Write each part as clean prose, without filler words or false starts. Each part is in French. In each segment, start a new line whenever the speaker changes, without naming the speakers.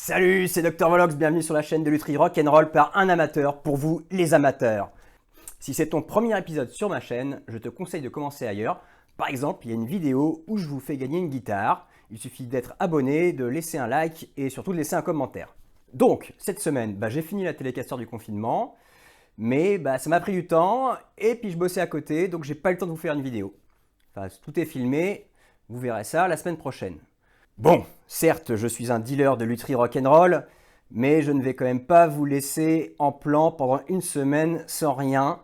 Salut, c'est Dr Volox, bienvenue sur la chaîne de lutherie rock'n'roll par un amateur, pour vous les amateurs. Si c'est ton premier épisode sur ma chaîne, je te conseille de commencer ailleurs. Par exemple, il y a une vidéo où je vous fais gagner une guitare. Il suffit d'être abonné, de laisser un like et surtout de laisser un commentaire. Donc, cette semaine, j'ai fini la télécaster du confinement, mais ça m'a pris du temps et puis je bossais à côté, donc j'ai pas eu le temps de vous faire une vidéo. Enfin, tout est filmé, vous verrez ça la semaine prochaine. Bon, certes, je suis un dealer de lutherie rock'n'roll, mais je ne vais quand même pas vous laisser en plan pendant une semaine sans rien.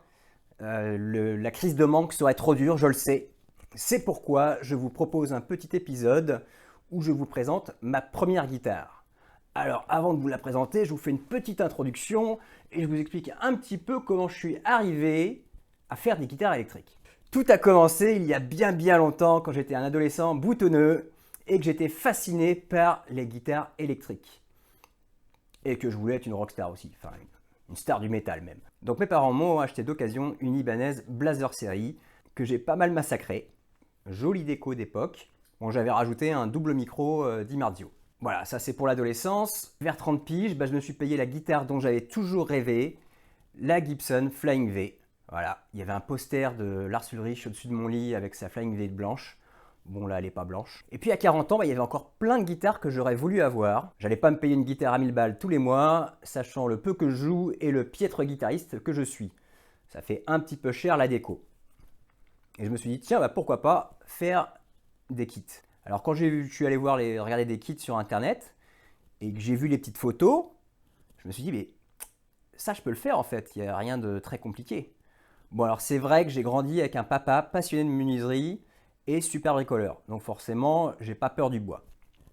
La crise de manque serait trop dure, je le sais. C'est pourquoi je vous propose un petit épisode où je vous présente ma première guitare. Alors, avant de vous la présenter, je vous fais une petite introduction et je vous explique un petit peu comment je suis arrivé à faire des guitares électriques. Tout a commencé il y a bien longtemps quand j'étais un adolescent boutonneux et que j'étais fasciné par les guitares électriques. Et que je voulais être une rockstar aussi, enfin une star du métal même. Donc mes parents m'ont acheté d'occasion une Ibanez Blazer Series que j'ai pas mal massacrée. Jolie déco d'époque. Bon, j'avais rajouté un double micro d'Imarzio. Voilà, ça c'est pour l'adolescence. Vers 30 piges, je me suis payé la guitare dont j'avais toujours rêvé, la Gibson Flying V. Voilà, il y avait un poster de Lars Ulrich au-dessus de mon lit avec sa Flying V blanche. Bon, là, elle n'est pas blanche. Et puis à 40 ans, il y avait encore plein de guitares que j'aurais voulu avoir. J'allais pas me payer une guitare à 1000 balles tous les mois, sachant le peu que je joue et le piètre guitariste que je suis. Ça fait un petit peu cher la déco. Et je me suis dit, tiens, pourquoi pas faire des kits. Alors quand je suis allé regarder des kits sur internet et que j'ai vu les petites photos, je me suis dit, mais ça je peux le faire en fait, il n'y a rien de très compliqué. Bon, alors c'est vrai que j'ai grandi avec un papa passionné de menuiserie et super bricoleur. Donc forcément, j'ai pas peur du bois.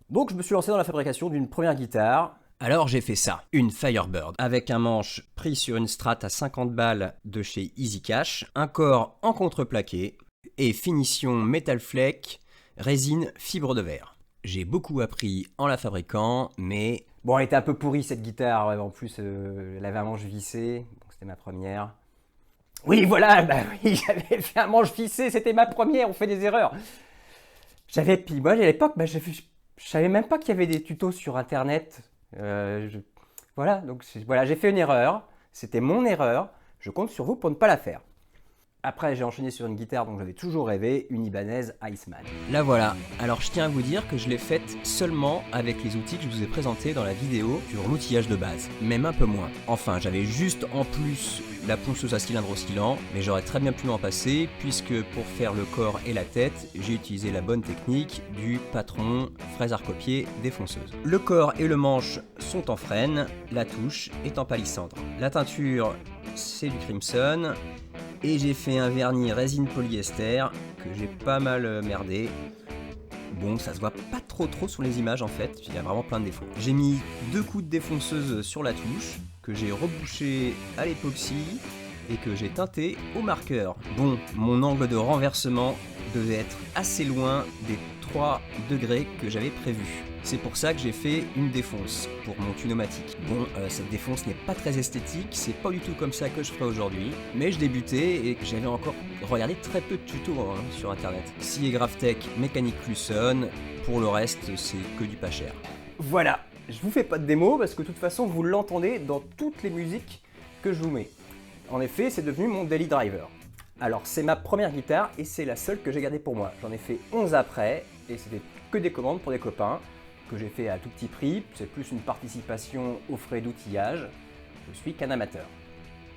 Donc je me suis lancé dans la fabrication d'une première guitare. Alors j'ai fait ça, une Firebird, avec un manche pris sur une Strat à 50 balles de chez Easy Cash, un corps en contreplaqué et finition Metal Fleck, résine fibre de verre. J'ai beaucoup appris en la fabriquant, mais... Bon, elle était un peu pourrie cette guitare, en plus elle avait un manche vissé, donc c'était ma première. Oui, voilà, oui, j'avais fait un manche vissé, c'était ma première, on fait des erreurs. Puis moi, à l'époque, je savais même pas qu'il y avait des tutos sur Internet. Voilà, donc voilà, j'ai fait une erreur, c'était mon erreur, je compte sur vous pour ne pas la faire. Après, j'ai enchaîné sur une guitare dont j'avais toujours rêvé, une Ibanez Iceman. La voilà. Alors, je tiens à vous dire que je l'ai faite seulement avec les outils que je vous ai présentés dans la vidéo sur l'outillage de base, même un peu moins. Enfin, j'avais juste en plus la ponceuse à cylindre oscillant, mais j'aurais très bien pu m'en passer, puisque pour faire le corps et la tête, j'ai utilisé la bonne technique du patron fraise à recopier défonceuse. Le corps et le manche sont en frêne, la touche est en palissandre. La teinture, c'est du Crimson, et j'ai fait un vernis résine polyester que j'ai pas mal merdé. Bon, ça se voit pas trop sur les images en fait, il y a vraiment plein de défauts. J'ai mis 2 coups de défonceuse sur la touche, que j'ai rebouché à l'époxy et que j'ai teinté au marqueur. Bon, mon angle de renversement devait être assez loin des 3 degrés que j'avais prévu. C'est pour ça que j'ai fait une défonce pour mon tunomatique. Bon, cette défonce n'est pas très esthétique, c'est pas du tout comme ça que je ferai aujourd'hui, mais je débutais et j'avais encore regardé très peu de tutos sur internet. Scie et Graftech, mécanique Clusson, pour le reste c'est que du pas cher. Voilà, je vous fais pas de démo parce que de toute façon vous l'entendez dans toutes les musiques que je vous mets. En effet, c'est devenu mon daily driver. Alors c'est ma première guitare et c'est la seule que j'ai gardée pour moi. J'en ai fait 11 après et c'était que des commandes pour des copains que j'ai fait à tout petit prix. C'est plus une participation aux frais d'outillage. Je suis qu'un amateur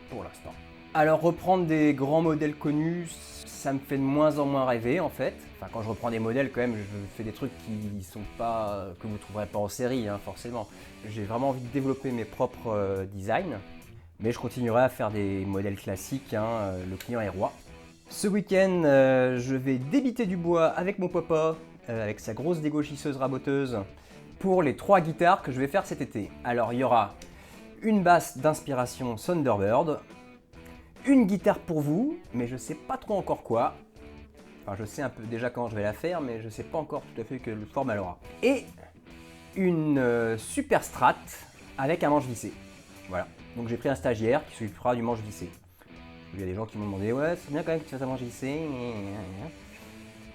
pour l'instant. Alors reprendre des grands modèles connus, ça me fait de moins en moins rêver en fait. Enfin quand je reprends des modèles quand même, je fais des trucs qui sont pas que vous trouverez pas en série forcément. J'ai vraiment envie de développer mes propres designs. Mais je continuerai à faire des modèles classiques, le client est roi. Ce week-end, je vais débiter du bois avec mon papa, avec sa grosse dégauchisseuse raboteuse, pour les 3 guitares que je vais faire cet été. Alors il y aura une basse d'inspiration Thunderbird, une guitare pour vous, mais je sais pas trop encore quoi. Enfin je sais un peu déjà quand je vais la faire, mais je sais pas encore tout à fait quelle forme elle aura. Et une super strat avec un manche vissé. Voilà. Donc j'ai pris un stagiaire qui s'occupera du manche vissé. Il y a des gens qui m'ont demandé ouais c'est bien quand même que tu fasses un manche vissé.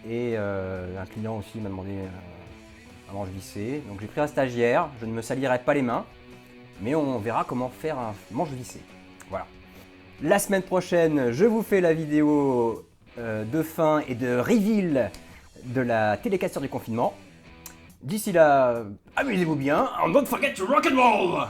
Et un client aussi m'a demandé un manche vissé. Donc j'ai pris un stagiaire, je ne me salirai pas les mains, mais on verra comment faire un manche vissé. Voilà. La semaine prochaine, je vous fais la vidéo de fin et de reveal de la télécaster du confinement. D'ici là, amusez-vous bien, and don't forget to rock and roll!